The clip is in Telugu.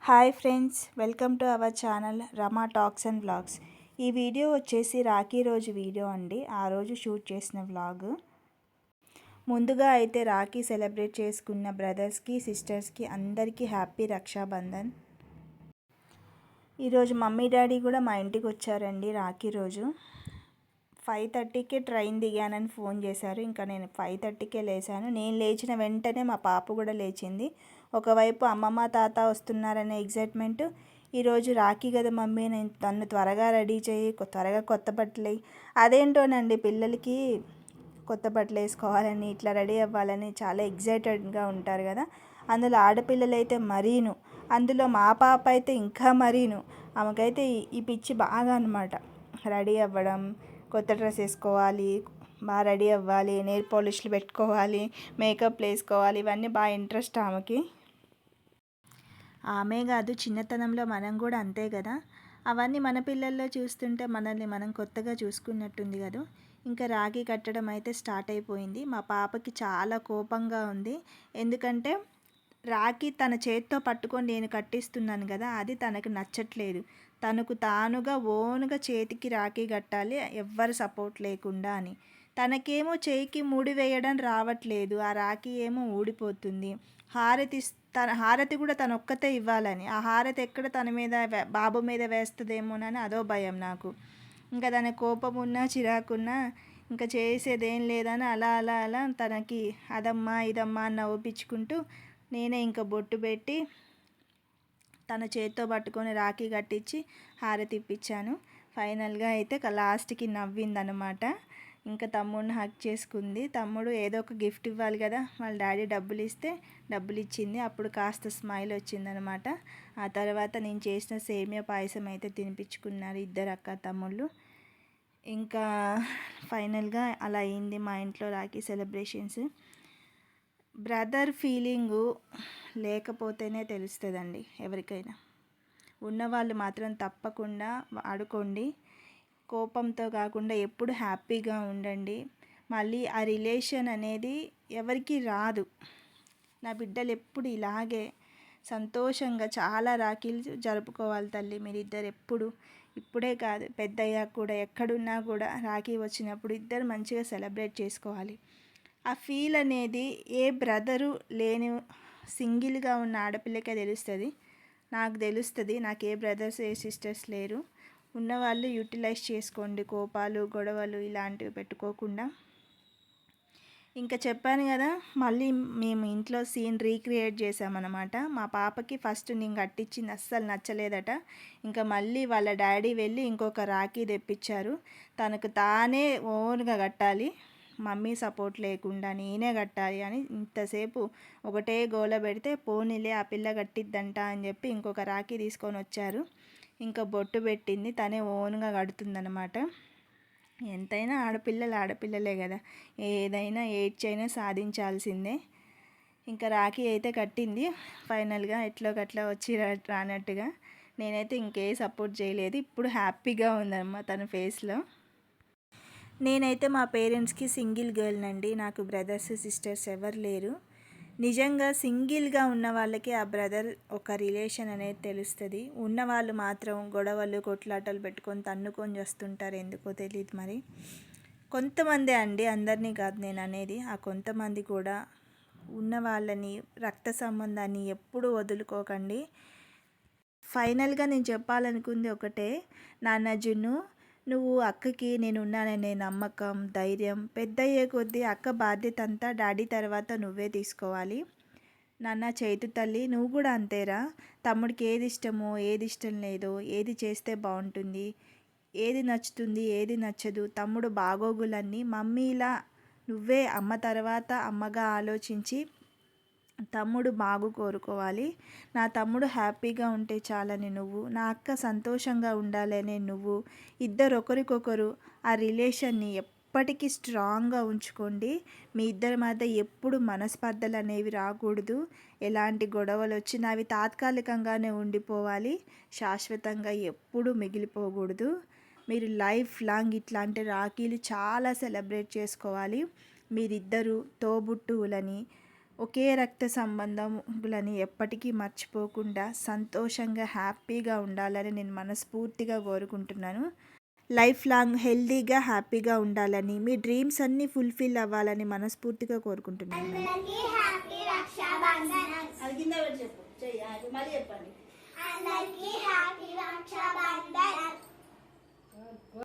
Hi friends, welcome to our channel Rama talks and vlogs. ఈ వీడియో వచ్చేసి రాఖీ రోజు వీడియో అండి. ఆ రోజు షూట్ చేసిన వ్లాగ్. ముందుగా అయితే రాఖీ సెలబ్రేట్ చేసుకున్న బ్రదర్స్కి, సిస్టర్స్కి అందరికీ హ్యాపీ రక్షాబంధన్. ఈరోజు మమ్మీ డాడీ కూడా మా ఇంటికి వచ్చారండి. రాఖీ రోజు 5:30కే ట్రైన్ దిగానని ఫోన్ చేశారు. ఇంకా నేను 5:30కే లేచాను. నేను లేచిన వెంటనే మా పాప కూడా లేచింది. ఒకవైపు అమ్మమ్మ తాత వస్తున్నారనే ఎగ్జైట్మెంట్, ఈరోజు రాఖీ కదా మమ్మీ, నేను తను త్వరగా రెడీ చేయి, త్వరగా కొత్త బట్టలు వేయి. అదేంటోనండి, పిల్లలకి కొత్త బట్టలు వేసుకోవాలని, ఇట్లా రెడీ అవ్వాలని చాలా ఎగ్జైటెడ్గా ఉంటారు కదా. అందులో ఆడపిల్లలు అయితే మరీను, అందులో మా పాప అయితే ఇంకా మరీను. ఆమెకైతే ఈ పిచ్చి బాగా అనమాట. రెడీ అవ్వడం, కొత్త డ్రెస్ వేసుకోవాలి, బాగా రెడీ అవ్వాలి, నెయిల్ పాలిష్లు పెట్టుకోవాలి, మేకప్ వేసుకోవాలి, ఇవన్నీ బాగా ఇంట్రెస్ట్ ఆమెకి. ఆమె కాదు, చిన్నతనంలో మనం కూడా అంతే కదా. అవన్నీ మన పిల్లల్లో చూస్తుంటే మనల్ని మనం కొత్తగా చూసుకున్నట్టుంది కదా. ఇంకా రాఖీ కట్టడం అయితే స్టార్ట్ అయిపోయింది. మా పాపకి చాలా కోపంగా ఉంది. ఎందుకంటే రాఖీ తన చేత్తో పట్టుకొని నేను కట్టిస్తున్నాను కదా, అది తనకు నచ్చట్లేదు. తనకు తానుగా ఓన్గా చేతికి రాఖీ కట్టాలి, ఎవ్వరు సపోర్ట్ లేకుండా అని. తనకేమో చేయికి ముడి వేయడం రావట్లేదు, ఆ రాఖీ ఏమో ఊడిపోతుంది. హారతి కూడా తను ఒక్కతే ఇవ్వాలని, ఆ హారతి ఎక్కడ తన మీద బాబు మీద వేస్తుందేమోనని అదో భయం నాకు. ఇంకా తన కోపం ఉన్నా చిరాకున్నా ఇంకా చేసేదేం లేదని అలా అలా అలా తనకి అదమ్మా ఇదమ్మా అని నవ్వుపించుకుంటూ నేనే ఇంకా బొట్టు పెట్టి తన చేత్తో పట్టుకొని రాఖీ కట్టించి హారతి ఇప్పించాను. ఫైనల్గా అయితే లాస్ట్కి నవ్విందనమాట. ఇంకా తమ్ముడిని హక్ చేసుకుంది. తమ్ముడు ఏదో ఒక గిఫ్ట్ ఇవ్వాలి కదా, వాళ్ళ డాడీ డబ్బులు ఇస్తే డబ్బులు ఇచ్చింది. అప్పుడు కాస్త స్మైల్ వచ్చిందనమాట. ఆ తర్వాత నేను చేసిన సేమియా పాయసం అయితే తినిపించుకున్నారు ఇద్దరు అక్క తమ్ముళ్ళు. ఇంకా ఫైనల్గా అలా అయింది మా ఇంట్లో రాఖీ సెలబ్రేషన్స్. బ్రదర్ ఫీలింగు లేకపోతేనే తెలుస్తుందండి ఎవరికైనా. ఉన్నవాళ్ళు మాత్రం తప్పకుండా ఆడుకోండి. కోపంతో కాకుండా ఎప్పుడు హ్యాపీగా ఉండండి. మళ్ళీ ఆ రిలేషన్ అనేది ఎవరికి రాదు. నా బిడ్డలు ఎప్పుడు ఇలాగే సంతోషంగా చాలా రాఖీలు జరుపుకోవాలి తల్లి మీరిద్దరు ఎప్పుడు. ఇప్పుడే కాదు, పెద్దయ్యాక కూడా ఎక్కడున్నా కూడా రాఖీ వచ్చినప్పుడు ఇద్దరు మంచిగా సెలబ్రేట్ చేసుకోవాలి. ఆ ఫీల్ అనేది ఏ బ్రదరు లేని సింగిల్గా ఉన్న ఆడపిల్లకే తెలుస్తుంది. నాకు తెలుస్తుంది. నాకు ఏ బ్రదర్స్ ఏ సిస్టర్స్ లేరు. ఉన్నవాళ్ళు యూటిలైజ్ చేసుకోండి, కోపాలు గొడవలు ఇలాంటివి పెట్టుకోకుండా. ఇంకా చెప్పాను కదా, మళ్ళీ మేము ఇంట్లో సీన్ రీక్రియేట్ చేసామన్నమాట. మా పాపకి ఫస్ట్ నేను కట్టించింది అస్సలు నచ్చలేదట. ఇంకా మళ్ళీ వాళ్ళ డాడీ వెళ్ళి ఇంకొక రాఖీ తెప్పించారు. తనకు తానే ఓన్గా కట్టాలి, మమ్మీ సపోర్ట్ లేకుండా నేనే కట్టాలి అని ఇంతసేపు ఒకటే గోల పెడితే, పోనీలే ఆ పిల్ల కట్టిద్దంట అని చెప్పి ఇంకొక రాఖీ తీసుకొని వచ్చారు. ఇంకా బొట్టు పెట్టింది, తనే ఓన్గా కడుతుందనమాట. ఎంతైనా ఆడపిల్లలే కదా, ఏదైనా ఏడ్చైనా సాధించాల్సిందే. ఇంకా రాఖీ అయితే కట్టింది. ఫైనల్గా ఎట్లో గట్లా వచ్చి రానట్టుగా. నేనైతే ఇంకే సపోర్ట్ చేయలేదు. ఇప్పుడు హ్యాపీగా ఉందమ్మా తన ఫేస్లో. నేనైతే మా పేరెంట్స్కి సింగిల్ గర్ల్నండి. నాకు బ్రదర్స్ సిస్టర్స్ ఎవరు లేరు. నిజంగా సింగిల్గా ఉన్న వాళ్ళకి ఆ బ్రదర్ ఒక రిలేషన్ అనేది తెలుస్తుంది. ఉన్నవాళ్ళు మాత్రం గొడవలు కొట్లాటలు పెట్టుకొని తన్నుకొని వస్తుంటారు, ఎందుకో తెలియదు మరి. కొంతమంది అండి, అందరినీ కాదు నేను అనేది. ఆ కొంతమంది కూడా ఉన్న వాళ్ళని, రక్త సంబంధాన్ని ఎప్పుడూ వదులుకోకండి. ఫైనల్గా నేను చెప్పాలనుకుంది ఒకటే, నాన్న జున్ను, నువ్వు అక్కకి నేనున్నాననే నమ్మకం, ధైర్యం పెద్దయ్యే కొద్దీ అక్క బాధ్యత అంతా డాడీ తర్వాత నువ్వే తీసుకోవాలి. నాన్న చైతు తల్లి, నువ్వు కూడా అంతేరా. తమ్ముడికి ఏది ఇష్టమో ఏది ఇష్టం లేదో, ఏది చేస్తే బాగుంటుంది, ఏది నచ్చుతుంది ఏది నచ్చదు, తమ్ముడు బాగోగులన్నీ మమ్మీలా నువ్వే అమ్మ తర్వాత అమ్మగా ఆలోచించి తమ్ముడు బాగు కోరుకోవాలి. నా తమ్ముడు హ్యాపీగా ఉంటే చాలని నువ్వు, నా అక్క సంతోషంగా ఉండాలనే నువ్వు, ఇద్దరు ఒకరికొకరు ఆ రిలేషన్ని ఎప్పటికీ స్ట్రాంగ్గా ఉంచుకోండి. మీ ఇద్దరి మధ్య ఎప్పుడు మనస్పర్ధలు అనేవి రాకూడదు. ఎలాంటి గొడవలు వచ్చినా అవి తాత్కాలికంగానే ఉండిపోవాలి, శాశ్వతంగా ఎప్పుడు మిగిలిపోకూడదు. మీరు లైఫ్ లాంగ్ ఇట్లాంటి రాఖీలు చాలా సెలబ్రేట్ చేసుకోవాలి. మీరిద్దరూ తోబుట్టువులని, ఒకే రక్త సంబంధములని ఎప్పటికీ మర్చిపోకుండా సంతోషంగా హ్యాపీగా ఉండాలని నేను మనస్ఫూర్తిగా కోరుకుంటున్నాను. లైఫ్ లాంగ్ హెల్తీగా హ్యాపీగా ఉండాలని, మీ డ్రీమ్స్ అన్నీ ఫుల్ఫిల్ అవ్వాలని మనస్ఫూర్తిగా కోరుకుంటున్నాను. అందరికీ హ్యాపీ రక్షాబంధన్. అది కింద పెట్టి చెప్పు చెయ్యి మళ్ళీ చెప్పండి. అందరికీ హ్యాపీ రక్షాబంధన్.